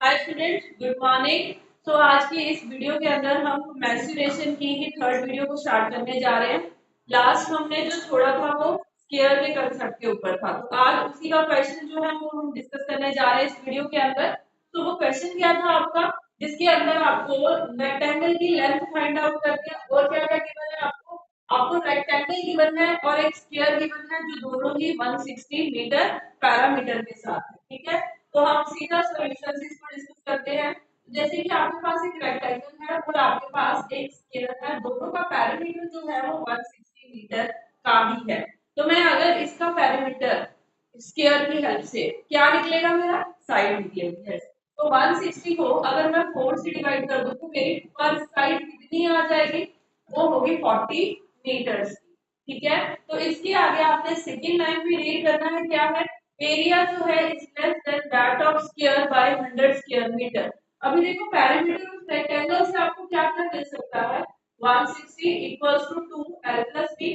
Hi students, good morning. तो आज की इस वीडियो के अंदर हम मेंस्ट्रुएशन की ही थर्ड वीडियो को स्टार्ट करने जा रहे हैं। लास्ट हमने जो छोड़ा था वो स्केयर के कंसेप्ट के ऊपर था, तो आज उसी का क्वेश्चन जो है वो हम डिस्कस करने जा रहे हैं इस वीडियो के अंदर। तो वो क्वेश्चन क्या था आपका, जिसके अंदर आपको रेक्टेंगल की लेंथ फाइंड आउट करनी है और क्या क्या गिवन है आपको। आपको रेक्टेंगल गिवन है और एक स्क्वायर गिवन है जो दोनों ही 160 मीटर पैरामीटर के साथ है। ठीक है, तो हम सीधा सॉल्यूशन इसको डिस्कस करते हैं। जैसे कि आपके पास एक रेक्टेंगल है और आपके पास एक स्क्वायर है, दोनों का पैरामीटर जो है वो 160 मीटर का ही है। तो मैं अगर इसका पैरामीटर स्क्वायर की हेल्प से क्या निकलेगा, मेरा साइड निकलेगी। तो 160 को अगर मैं 4 से डिवाइड कर दूं तो मेरी पर साइड कितनी आ जाएगी, वो होगी 40 मीटर्स। ठीक है, तो इसके आगे आपने सेकंड लाइन भी रीड करना है, क्या है, एरिया जो है is less than that of square by 100 square metre. अभी देखो पैरामीटर ऑफ रेक्टेंगल से आपको क्या क्या मिल सकता है, 160 equals to 2 l plus b।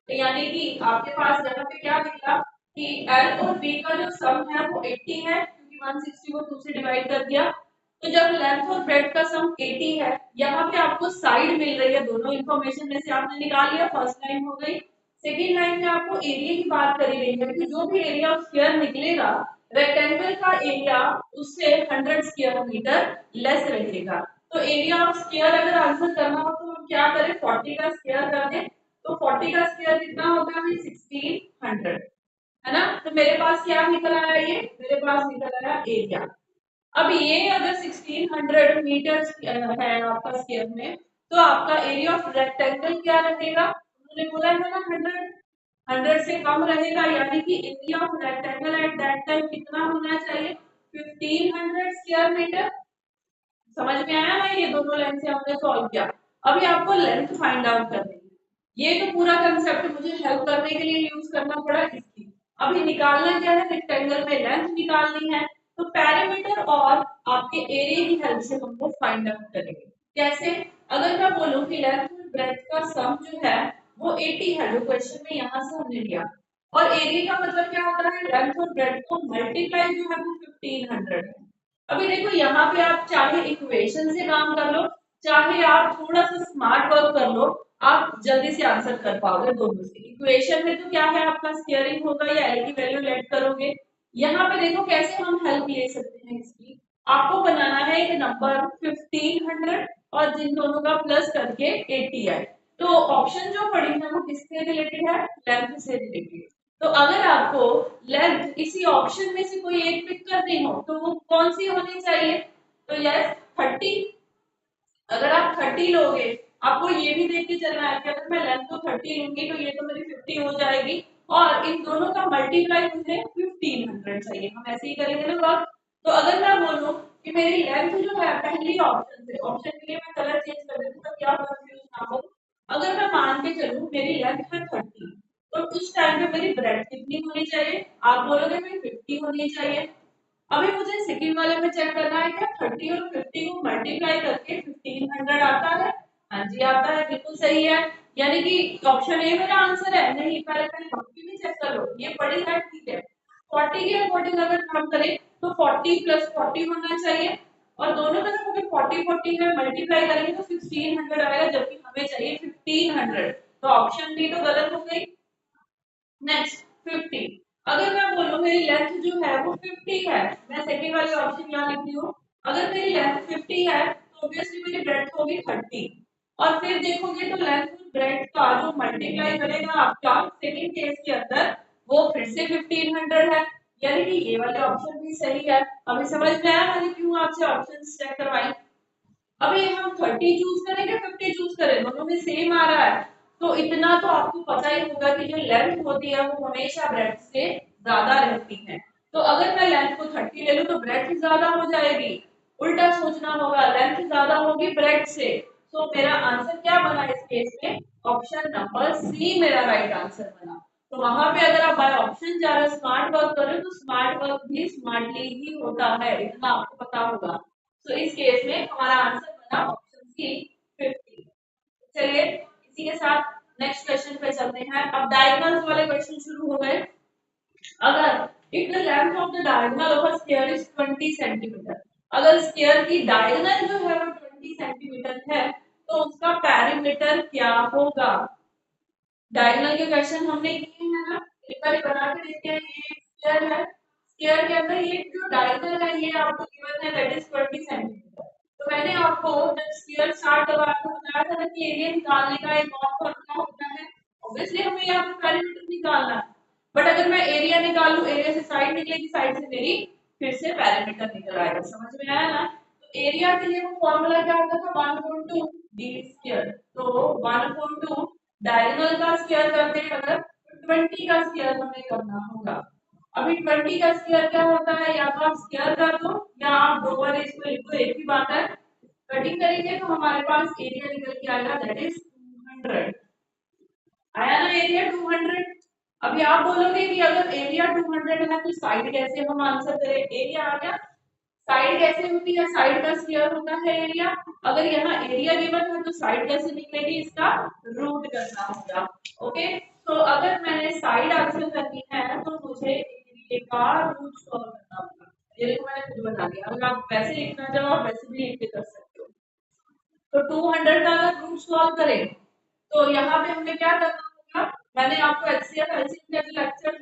तो यानी कि आपके पास यहाँ पे क्या निकला कि l और b का जो सम है वो 80 है, क्योंकि 160 को 2 से डिवाइड कर दिया। तो जब लेंथ और ब्रेड्थ का सम 80 है, यहाँ पे आपको साइड मिल रही है, दोनों इंफॉर्मेशन में से आपने निकाल लिया, फर्स्ट लाइन हो गई। सेकेंड लाइन में आपको एरिया की बात करी गई है कि जो भी एरिया ऑफ स्क्वायर निकलेगा, रेक्टेंगल का एरिया उससे 100 स्क्वायर मीटर लेस रहेगा। तो एरिया ऑफ स्क्वायर अगर आंसर करना हो तो हम क्या करें, 40 का स्क्वायर कर दें। तो 40 का स्क्वायर कितना होगा, हमें 1600, है ना। तो मेरे पास क्या निकल आया, ये मेरे पास निकल आया एरिया। अब ये अगर 1600 मीटर है आपका स्क्वायर में, तो आपका एरिया ऑफ रेक्टेंगल क्या रहेगा, उन्होंने बोला है ना 100, 100 से कम रहेगा, यानी कि area of rectangle at that time कितना होना चाहिए, 1500 स्क्वायर मीटर। समझ में आया ना, ये दोनों लाइन से हमने सॉल्व किया। अभी आपको लेंथ फाइंड आउट करनी है। ये तो पूरा कंसेप्ट मुझे हेल्प करने के लिए यूज करना पड़ा इसकी। अभी निकालना क्या है, रेक्टेंगल में लेंथ निकालनी है। तो पैरामीटर और आपके एरिया की हेल्प से हम वो फाइंड आउट करेंगे। कैसे, अगर मैं बोलूं कि लेंथ और ब्रेड्थ का सम जो है वो 80 है, जो क्वेश्चन में यहाँ से हमने लिया, और एरिया का मतलब क्या होता है, लेंथ और ब्रेड्थ को मल्टीप्लाई जो है वो 1500 है। अभी देखो यहाँ पे आप चाहे इक्वेशन से काम कर लो, चाहे आप थोड़ा सा स्मार्ट वर्क कर लो, आप जल्दी से आंसर कर पाओगे दोनों से। इक्वेशन में तो क्या है, आपका स्क्वायरिंग होगा या एल की वैल्यू लेट करोगे। यहाँ पे देखो कैसे हम हेल्प ले सकते हैं इसकी। आपको बनाना है एक नंबर 1500 और जिन दोनों का प्लस करके 80 आए। तो ऑप्शन जो पड़ी है वो किससे रिलेटेड है, लेंथ से रिलेटेड। तो अगर आपको लेंथ इसी ऑप्शन में से कोई एक पिक करनी हो तो वो कौन सी होनी चाहिए, तो यस 30। अगर आप 30 लोगे, आपको ये भी देख के चलना है कि अगर मैं लेंथ को 30 लूंगी तो ये तो मेरी 50 हो जाएगी, और इन दोनों का मल्टीप्लाई मुझे 1500 चाहिए। हम ऐसे ही करेंगे ना वर्क। तो अगर मैं बोलूं कि मेरी लेंथ जो है पहली ऑप्शन से, ऑप्शन के लिए मैं कलर चेंज कर देती हूँ तो क्या कंफ्यूज ना हो। अगर मैं मान के चलूं मेरी लेंथ है 30, तो उस टाइम पे मेरी ब्रेड्थ कितनी होनी चाहिए, आप बोलोगे मेरी 50 होनी चाहिए। अभी मुझे सेकंड वाले में चेक करना है क्या 30 और 50 को मल्टीप्लाई करके 1500 आता है। हाँ जी आता है, बिल्कुल सही है। यानी कि ऑप्शन ए मेरा आंसर है, नहीं पहले पहले 50 भी चेक करो, ये बड़ी है, ठीक है। 40 के अकॉर्डिंग अगर काम करें तो 40 प्लस 40 होना चाहिए, और दोनों तरफ अगर 40 40 में मल्टीप्लाई करेंगे तो 1600 आएगा, जबकि हमें चाहिए 1500। तो ऑप्शन बी तो गलत हो गई। नेक्स्ट 50, अगर मैं बोलूं मेरी लेंथ जो है वो 50 है, मैं सेकंड वाली ऑप्शन यहाँ लिख रही हूँ। अगर मेरी लेंथ 50 है तो ऑब्वियसली मेरी ब्रेड्थ होगी 30, और फिर देखोगे तो लेंथ और ब्रेड्थ का जो मल्टीप्लाई करेगा आपका सेकंड केस के अंदर, वो फिर से 1500 है। यानी कि ये वाले ऑप्शन भी सही है। अभी समझ में आया मैंने क्यों आपसे ऑप्शन चेक करवाई। अभी हम 30 चूज करें या 50 चूज करें, दोनों में सेम आ रहा है। तो इतना तो आपको पता ही होगा कि जो लेंथ होती है वो हमेशा ब्रेड्थ से ज्यादा रहती है। तो अगर मैं लेंथ को 30 ले लूं तो ब्रेड्थ ज्यादा हो जाएगी। उल्टा सोचना होगा, लेंथ ज्यादा होगी ब्रेड्थ से। तो मेरा आंसर क्या बना इस केस में, ऑप्शन नंबर सी मेरा राइट आंसर बना। तो वहां पे अगर आप बाय ऑप्शन जा रहे हो, स्मार्ट वर्क कर रहे हो, तो स्मार्ट वर्क भी स्मार्टली ही होता है, इतना आपको पता होगा। तो इस केस में हमारा आंसर बना ऑप्शन सी 50। चलिए इसी के साथ नेक्स्ट क्वेश्चन पे चलते हैं। अब डायगोनल्स वाले क्वेश्चन शुरू हो गए। अगर if the length of the diagonal of a square is 20 centimetre, अगर स्क्वायर की डायगोनल जो है वो 20 सेंटीमीटर है तो उसका पेरीमीटर क्या होगा। डायगोनल के क्वेश्चन हमने किए हैं ना, एक बार बना के देखते हैं। ये स्क्वायर है, स्क्वायर के अंदर ये जो डायगोनल है ये आपको गिवन है दैट इज 20 सेंटीमीटर। तो मैंने आपको जब स्क्वायर स्टार्ट करवाया तो बताया था ना कि एरिया निकालने का एक और फॉर्मूला होता है। ऑब्वियसली हमें यहाँ पे पेरीमीटर निकालना है, बट अगर मैं एरिया निकालूं, एरिया से साइड निकलेगी, साइड से मेरी फिर से पेरीमीटर निकल आएगा। समझ में आया ना। तो एरिया के लिए वो फॉर्मूला क्या होता था, 1/2 डी स्क्वायर। तो 1/2 डायगोनल का स्क्वायर करते हैं अगर, तो 20 का स्क्वायर हमें करना होगा। अभी 20 का स्क्वायर क्या होता है, या तो आप स्क्वायर कर दो या आप दो बार इसको लिख दो, एक ही बात है। कटिंग करेंगे तो हमारे पास एरिया निकल के आएगा दैट इज 200। आया ना एरिया 200। अभी आप बोलोगे कि अगर एरिया 200 है तो साइड कैसे हम आंसर करें। एरिया आ गया, साइड कैसे होती है, साइड का स्क्वायर होता है एरिया। अगर यहाँ एरिया गिवन है तो साइड कैसे निकलेगी, इसका रूट करना होगा। ओके, तो अगर मैंने साइड आंसर करनी है तो मुझे एरिया का रूट सॉल्व करना होगा। ये देखो मैंने खुद बना दिया, अगर आप वैसे लिखना चाहो आप वैसे भी लिख के कर सकते हो। तो 200 का अगर रूट सॉल्व करें तो यहाँ पे हमें क्या करना होगा, मैंने आपको एचसीएफ एलसीएम के लेक्चर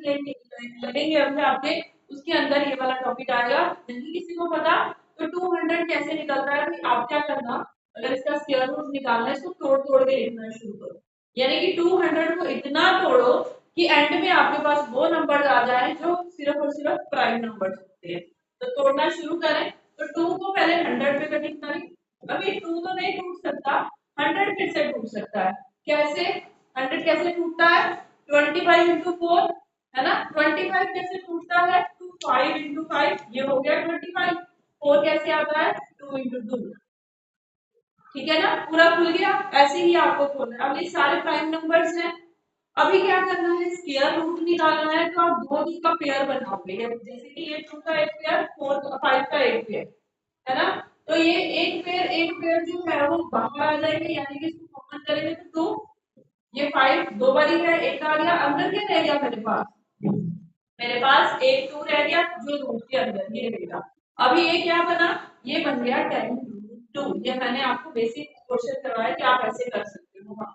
लगेंगे हमने आपके, उसके अंदर ये वाला टॉपिक आएगा। नहीं किसी को पता तो 200 कैसे निकलता है, भाई आप क्या करना, अगर इसका स्क्वायर रूट निकालना है इसको तोड़ तोड़ के लिखना शुरू करो। यानी कि 200 को इतना तोड़ो कि एंड में आपके पास वो नंबर आ जाए जो सिर्फ और सिर्फ प्राइम नंबर होते हैं। तो तोड़ना शुरू करें, तो 2 को पहले 100 पे कटिंग करें। अभी 2 तो नहीं टूट सकता, 100 फिर से टूट सकता है। कैसे 100 कैसे टूटता है, 25 इंटू 4 है ना। 25 कैसे टूटता है, 5 इंटू 5 ये हो गया 25। 4 कैसे आता है, 2 इंटू 2। ठीक है ना, पूरा खुल गया। ऐसे ही आपको खोलना है। अब ये सारे प्राइम नंबर्स हैं। अभी क्या करना है, स्क्वायर रूट निकालना है तो आप दो का पेयर बनाओगे। जैसे कि ये 2 का एक पेयर, 4 का 5 का एक पेयर है ना। तो ये एक पेयर जो है वो बाहर आ जाएंगे, यानी कि इसको कॉमन करेंगे तो 2, ये 5 दो बारी है, एक आ गया, अंदर क्या रह गया मेरे पास, मेरे पास एक 2 रह गया जो रूट के अंदर ये रहेगा। अभी ये क्या बना, ये बन गया 10√2। ये मैंने आपको बेसिक क्वेश्चन करवाया कि आप ऐसे कर सकते हो। हाँ,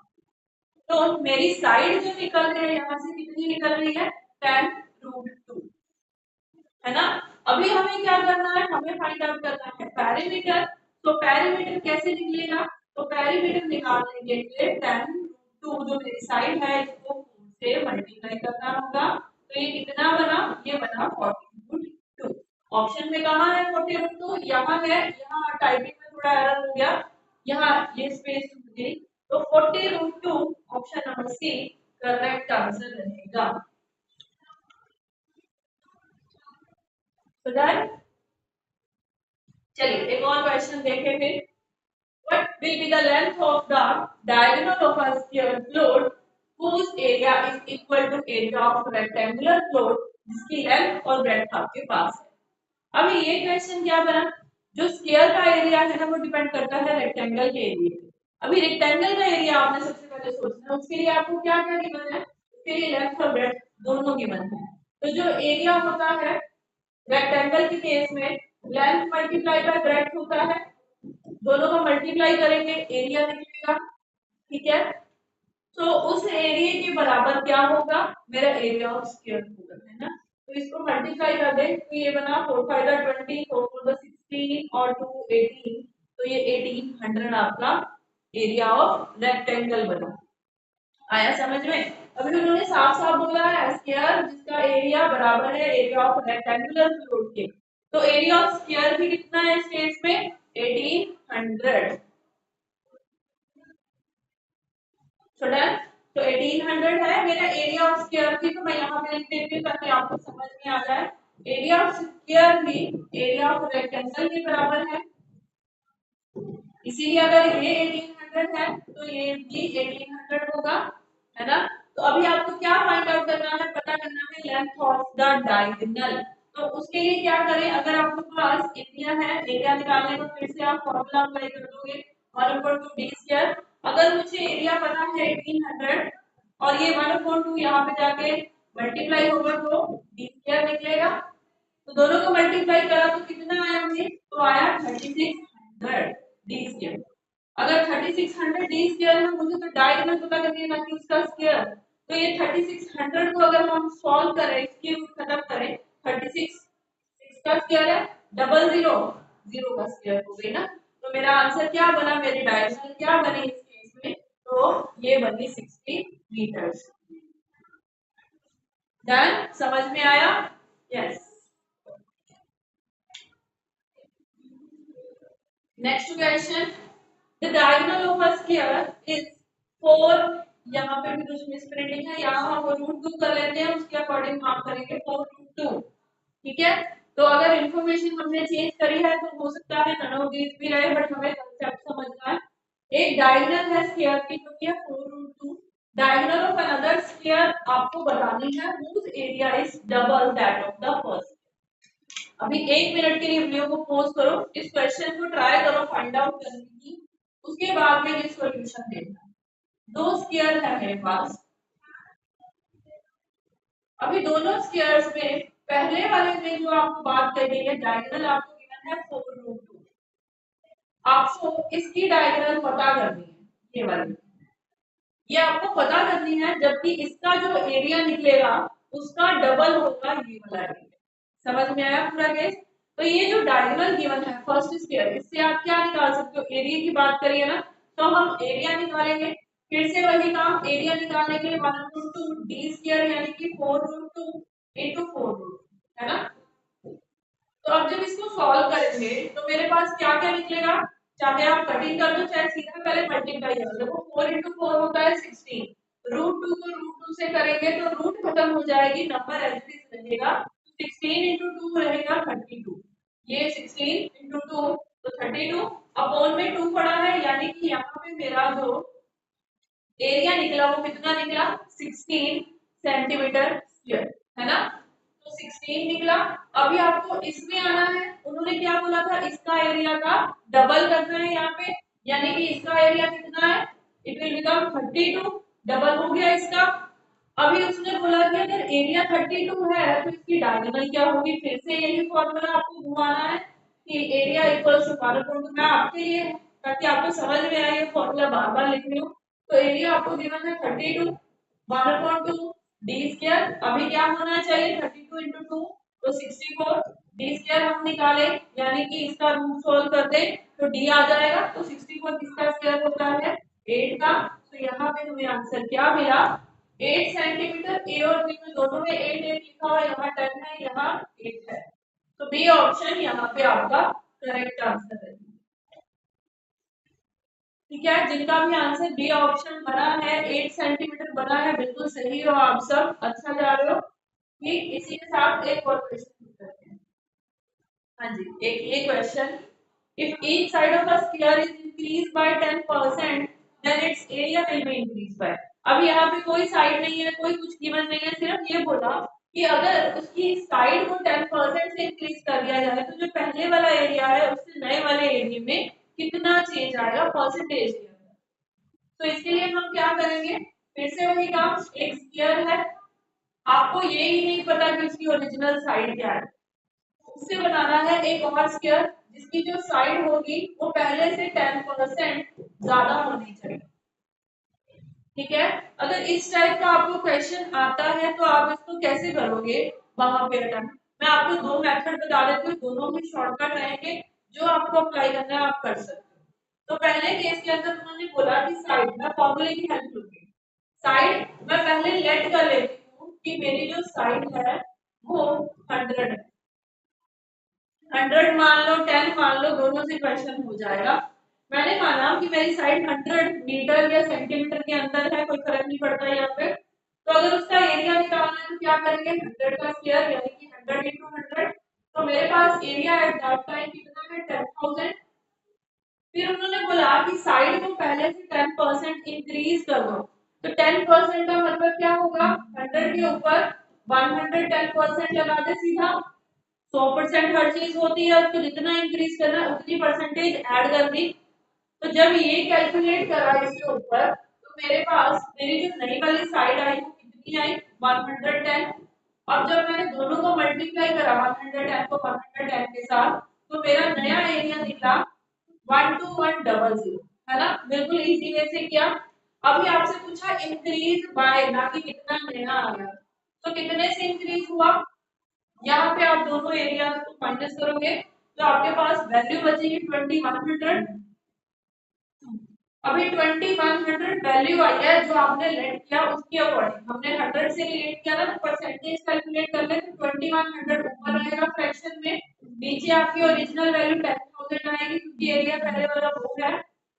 तो मेरी साइड जो निकल रही है यहाँ से कितनी निकल रही है, 10√2 है ना। अभी हमें क्या करना है, हमें फाइंड आउट करना है पेरीमीटर। तो पेरीमीटर कैसे निकलेगा, तो पेरीमीटर निकालने के लिए 10√2 जो मेरी साइड है इसको 4 से मल्टीप्लाई करना होगा। तो ये कितना बना, ये बना 40√2। ऑप्शन में कहाँ है 40√2, यहाँ है। यहाँ टाइपिंग में थोड़ा एरर हो गया, यहाँ ये स्पेस छूट गई। तो 40√2 option number C correct answer रहेगा। तो डन। चलिए एक और क्वेश्चन देखें फिर। What will be the length of the diagonal of a sphere floor whose area is equal to area of rectangular floor जिसकी लेंथ और ब्रेड्थ आपके पास है। अभी ये क्वेश्चन क्या बना, जो स्क्वायर का एरिया है ना वो डिपेंड करता है रेक्टेंगल के एरिया पे। अभी रेक्टेंगल का एरिया आपने सबसे पहले सोचना है, उसके लिए आपको क्या क्या गिवन है, उसके लिए लेंथ और ब्रेड्थ दोनों गिवन है। तो जो एरिया होता है रेक्टेंगल के केस में लेंथ मल्टीप्लाई बाय ब्रेड्थ होता है, दोनों का मल्टीप्लाई करेंगे एरिया निकलेगा। ठीक है, तो उस एरिया के बराबर क्या होगा, मेरा एरिया ऑफ स्क्वायर होगा, है ना। तो इसको मल्टीप्लाई कर दें तो ये बना 4 5 20, 4 4 16 और 2 18। तो ये 1800 आपका एरिया ऑफ रेक्टेंगल बना। आया समझ में। अभी उन्होंने साफ साफ बोला है स्क्वायर जिसका एरिया बराबर है एरिया ऑफ रेक्टेंगुलर फ्लोर के। तो एरिया ऑफ स्क्वायर भी कितना है इस केस में, 1800। तो डन। तो 1800 है मेरा एरिया ऑफ स्क्वायर भी, तो मैं यहाँ पे लिख देती हूँ ताकि आपको समझ में आ जाए। एरिया ऑफ स्क्वायर भी एरिया ऑफ रेक्टेंगल के बराबर है, इसीलिए अगर ये 1800 है तो ये भी 1800 होगा, है ना। तो अभी आपको क्या फाइंड आउट करना है, पता करना है लेंथ ऑफ द डायगोनल। तो उसके लिए क्या करें, अगर आपके पास एरिया है, एरिया निकालने को फिर से आप फॉर्मूला अप्लाई कर दोगे 1/2 d²। अगर मुझे एरिया पता है 1800 और ये 1/2 यहाँ पे जाके मल्टीप्लाई होगा तो डी स्क्वायर निकलेगा। तो दोनों को मल्टीप्लाई करा तो कितना आया हमें, तो आया 3600 डी स्क्वायर। अगर 3600 डी स्क्वायर है, मुझे तो डायगोनल पता करनी है ना कि उसका स्क्वायर। तो ये 3600 को अगर हम सॉल्व करें, इसकी रूट खत्म करें, 36 6 का स्क्वायर है, डबल जीरो, जीरो का स्क्वायर हो गई ना। तो मेरा आंसर क्या बना, मेरी डायगोनल क्या बनी इस केस में, तो ये बनी 60 मीटर्स। डन, समझ में आया? Yes. Next question, the diagonal of a square is 4, यहाँ पे भी कुछ मिसप्रिंटिंग है, यहाँ हम √2 कर लेते हैं, उसके अकॉर्डिंग हम करेंगे 4√2। ठीक है, तो अगर इंफॉर्मेशन हमने चेंज करी है तो हो सकता है नन ऑफ दीज भी रहे, बट हमें कांसेप्ट समझना है। एक डायगोनल है स्क्वायर की जो कि है 4√2, डायगोनल ऑफ अनदर स्क्वायर आपको बतानी है whose area is double that of the first. अभी 1 मिनट के लिए वीडियो को पॉज करो, इस क्वेश्चन को ट्राई करो फाइंड आउट करने की, उसके बाद में ये सॉल्यूशन देखना। दो स्क्वायर है मेरे पास, अभी दोनों स्क्वायर्स में पहले वाले में जो आपको बात कही गई है डायगोनल आपको गिवन है 4√2, आपको इसकी डायगोनल पता करनी है, ये वाली, ये आपको पता करनी है, जबकि इसका जो एरिया निकलेगा उसका डबल होगा ये वाला एरिया। समझ में आया पूरा केस? तो ये जो डायगोनल गिवन है फर्स्ट स्क्वायर, इससे आप क्या निकाल सकते हो, एरिया की बात करिए ना, तो हम एरिया निकालेंगे। फिर से वही काम, एरिया निकालने के लिए 1/2 डी स्क्वायर यानी कि 4√2 into 4√2 है ना। तो अब जब इसको सॉल्व करेंगे तो मेरे पास क्या क्या निकलेगा, चाहे आप कटिंग कर दो चाहे सीधा पहले मल्टीप्लाई कर दो। देखो 4 into 4 होता है 16, √2 को √2 से करेंगे तो रूट खत्म हो जाएगी, नंबर एज इट इज रहेगा। 16 into 2 रहेगा 32, ये 16 into 2 तो 32 अपॉन में 2 पड़ा है, यानी कि यहाँ पे मेरा जो एरिया निकला वो कितना निकला, 16 सेंटीमीटर स्क्वायर है ना। तो 16 निकला। अभी आपको इसमें आना है, उन्होंने क्या बोला था, इसका एरिया का डबल करना है यहाँ पे, यानी कि इसका एरिया कितना है, इट विल बिकम 32, डबल हो गया इसका। अभी उसने बोला कि अगर एरिया 32 है तो इसकी डायगोनल क्या होगी, फिर से यही फॉर्मूला आपको घुमाना है कि एरिया इक्वल्स टू √2। मैं आपके लिए ताकि आपको समझ में आए ये फॉर्मूला बार बार लिख रही हूँ। तो एरिया आपको गिवन है 32 1/2 डी स्क्वायर, अभी क्या होना चाहिए 32 into 2 तो 64, डी स्क्वायर हम निकाले यानी कि इसका रूट सॉल्व कर दे तो डी आ जाएगा। तो 64 किसका स्क्वायर होता है, 8 का। तो यहाँ पे हमें आंसर क्या मिला, 8 सेंटीमीटर। ए और बी में दोनों में 8 8 लिखा हुआ है, यहाँ 10 है यहाँ 8 है, तो बी ऑप्शन यहाँ पे आपका करेक्ट आंसर है। ठीक है, जिनका भी आंसर बी ऑप्शन बना है 8 सेंटीमीटर बना है, बिल्कुल सही हो आप सब, अच्छा जा रहे हो। ठीक, इसी के साथ एक और क्वेश्चन करते हैं। हाँ जी, एक ये question, if each side of a square is increase by 10% then its area will be increase by. अब यहाँ पे कोई साइड नहीं है, कोई कुछ गिवन नहीं है, सिर्फ ये बोला कि अगर उसकी साइड को 10% से इंक्रीज कर दिया जाए तो जो पहले वाला एरिया है उससे नए वाले एरिया में कितना चेंज आएगा परसेंटेज के अंदर। तो इसके लिए हम क्या करेंगे, फिर से वही काम, एक स्क्वायर है, आपको ये ही नहीं पता कि उसकी ओरिजिनल साइड क्या है, उससे बनाना है एक और स्क्वायर जिसकी जो साइड होगी वो पहले से 10% ज्यादा होनी चाहिए। ठीक है, अगर इस टाइप का आपको क्वेश्चन आता है तो आप इसको कैसे करोगे वहां पे अटेम्प्ट। मैं आपको दो मेथड बता देती हूँ, दोनों ही शॉर्टकट रहेंगे, जो आपको अप्लाई करना है आप कर सकते हो। तो पहले केस के अंदर उन्होंने बोला कि साइड, मैं फॉर्मूले की हेल्प लूंगी। साइड मैं पहले लेट कर लेती हूँ कि मेरी जो साइड है वो 100 है, 100 मान लो 10 मान लो, दोनों से क्वेश्चन हो जाएगा। मैंने माना कि मेरी साइड 100 मीटर या सेंटीमीटर के अंदर है, कोई फर्क नहीं पड़ता यहाँ पे। तो अगर उसका एरिया निकालना है तो क्या करेंगे, 100 का स्क्वायर यानी कि 100 into 100। तो मेरे पास एरिया एट दैट टाइम कितना है, 10,000। फिर उन्होंने बोला कि साइड को पहले से 10% इंक्रीज कर दो। तो 10% का मतलब क्या होगा, 100 के ऊपर 110% लगा दे सीधा। 100% हर चीज होती है, उसको जितना इंक्रीज करना है उतनी परसेंटेज ऐड कर दी। तो जब ये कैलकुलेट करा इसके ऊपर तो मेरे पास मेरी जो नई वाली साइड आई वो कितनी आई, 110। अब जब मैंने दोनों को मल्टीप्लाई करा 110 को 110 के साथ, तो मेरा नया एरिया निकला 12100, है ना। बिल्कुल इजी वे से किया। अभी आपसे पूछा इंक्रीज बाय, ना कि कितना नया आया, तो कितने से इंक्रीज हुआ। यहाँ पे आप दोनों एरिया को माइनस करोगे तो आपके पास वैल्यू बचेगी 2100। अभी 2100 वैल्यू आई है जो आपने लेट किया उसके अकॉर्डिंग, हमने 100 से रिलेट किया ना, तो परसेंटेज कैलकुलेट कर ले तो 2100 ऊपर आएगा फ्रैक्शन में, नीचे आपकी ओरिजिनल वैल्यू 10,000 आएगी क्योंकि एरिया पहले वाला वो है,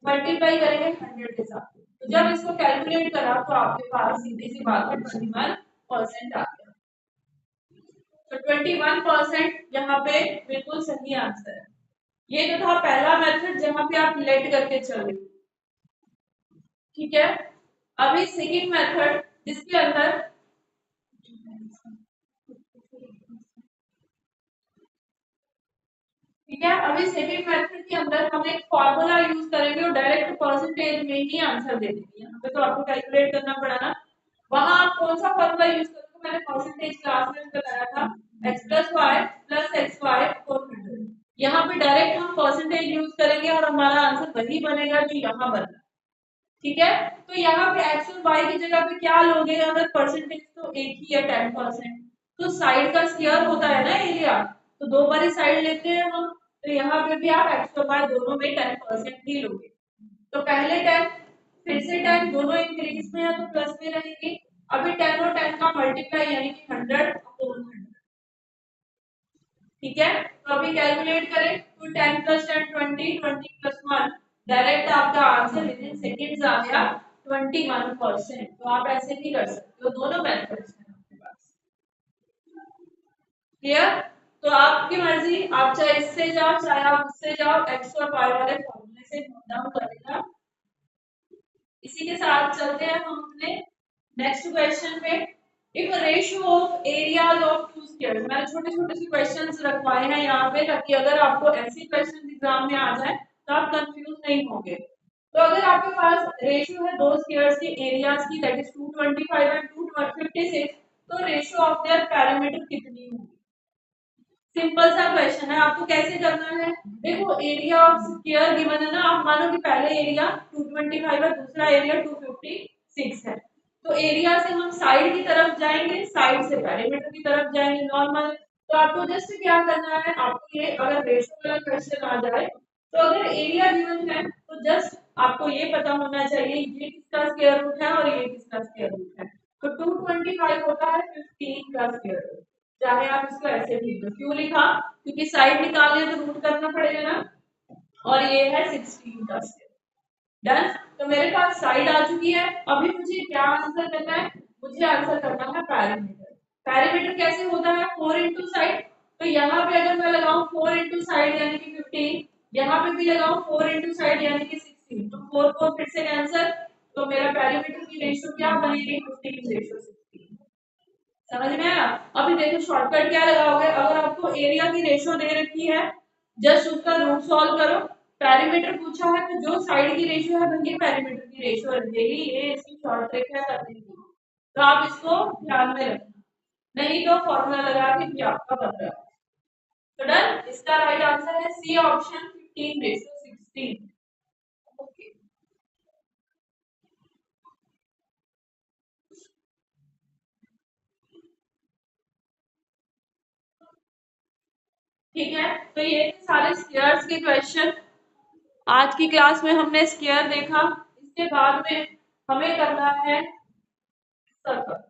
मल्टीप्लाई करेंगे 100 के साथ। तो जब इसको कैलकुलेट करा तो आपके पास सीधी सी बात है 21% आ गया। तो 21% यहाँ पे बिल्कुल सही आंसर है। ये तो था पहला मेथड जहां पे आप लेट करके चले, ठीक है। अभी सेकंड मेथड जिसके अंदर ठीक है, अभी सेकंड मेथड के अंदर हम एक फॉर्मूला यूज करेंगे और डायरेक्ट परसेंटेज में ही आंसर दे देंगे। यहाँ पे तो आपको कैलकुलेट करना पड़ा ना, वहां आप कौन सा फॉर्मूला यूज करोगे, मैंने परसेंटेज क्लास में बताया था x plus y plus x y 400। यहाँ पे डायरेक्ट हम परसेंटेज यूज करेंगे और हमारा आंसर वही बनेगा जो यहाँ बना, ठीक है। तो यहाँ पे एक्स और वाई की जगह पे क्या लोगे, अगर परसेंटेज तो एक ही है 10%, तो साइड का स्क्वायर होता है ना एरिया, तो दो बार ही साइड लेते हैं हम, तो यहाँ पे भी आप एक्स और वाई दोनों में 10% ही लोगे। तो पहले 10 फिर से 10 दोनों इंक्रीज में है तो प्लस में रहेंगे। अभी 10 और 10 का मल्टीप्लाई यानी कि 100/100, ठीक है। तो अभी कैलकुलेट करें तो 10 प्लस 10 20, 20 प्लस 1, डायरेक्ट आपका आंसर विद इन सेकंड्स आ गया 21%। तो आप ऐसे भी कर सकते हो, दोनों मेथड्स हैं आपके पास, क्लियर। तो आपकी मर्जी, आप चाहे इससे जाओ चाहे आप उससे जाओ, एक्स और वाई वाले फॉर्मूले से नोट डाउन करेगा। इसी के साथ चलते हैं हम अपने नेक्स्ट क्वेश्चन पे। If ratio of areas of to squares, मैंने छोटे छोटे से क्वेश्चंस रखवाए हैं यहाँ पे ताकि अगर आपको ऐसे क्वेश्चन एग्जाम में आ जाए तो आप कंफ्यूज नहीं होंगे। तो अगर आपके पास रेशियो है दो स्क्वायर्स के एरियाज की, दैट इज 225 एंड 256, तो रेशियो ऑफ देयर पैरामीटर कितनी होगी। सिंपल सा क्वेश्चन है, आपको कैसे करना है। देखो एरिया ऑफ स्क्वायर गिवन है ना, आप मानो कि पहले एरिया 225 है, दूसरा एरिया 256 है, तो एरिया से हम साइड की तरफ जाएंगे, साइड से पेरीमीटर की तरफ जाएंगे नॉर्मल। तो आपको जस्ट क्या करना है, आपको ये अगर रेशियो वाला क्वेश्चन आ जाए तो अगर एरिया गिवन है तो जस्ट आपको ये पता होना चाहिए ये किसका स्क्वायर रूट है और ये किसका स्क्वायर रूट है। तो 225 होता है 15 का स्क्वायर रूट, चाहे आप इसको ऐसे भी लिख दो। क्यों लिखा, क्योंकि साइड निकालने तो रूट करना पड़ेगा ना, और ये है 16 का स्क्वायर। डन। तो मेरे पास साइड आ चुकी है, अभी मुझे क्या आंसर करना है, मुझे आंसर करना है पैरामीटर। पैरामीटर कैसे होता है, 4 इंटू साइड, तो यहाँ पे अगर मैं लगाऊं 4 इंटू साइड यानी कि 15, यहाँ पे भी लगाऊं 4 इंटू साइड यानी कि 16, तो 4 4 फिर से कैंसर, तो मेरा पैरामीटर की रेशियो क्या बनेगी 15:16। समझ में आया। अभी देखो शॉर्टकट क्या लगाओगे, अगर आपको एरिया की रेशियो दे रखी है जस्ट उसका रूट सॉल्व करो, पैरामीटर पूछा है तो जो साइड की रेशियो है वही पैरामीटर की रेशियो रहेगी, ये इसकी शॉर्ट ट्रिक है करने की, तो आप इसको ध्यान में रखना, नहीं तो फॉर्मूला लगा के भी आपका बन रहा है। तो डन, इसका राइट आंसर है सी ऑप्शन 15:16। ओके, ठीक है। तो ये सारे स्क्वायर्स के क्वेश्चन आज की क्लास में हमने स्क्वायर देखा। इसके बाद में हमें करना है सर्कल।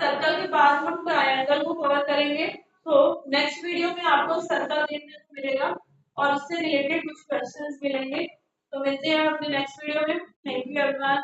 सर्कल के बाद हम ट्रायंगल को कवर करेंगे। तो नेक्स्ट वीडियो में आपको सर्कल देखने को मिलेगा और उससे रिलेटेड कुछ क्वेश्चंस मिलेंगे। तो मिलते हैं अपने नेक्स्ट वीडियो में। Thank you everyone.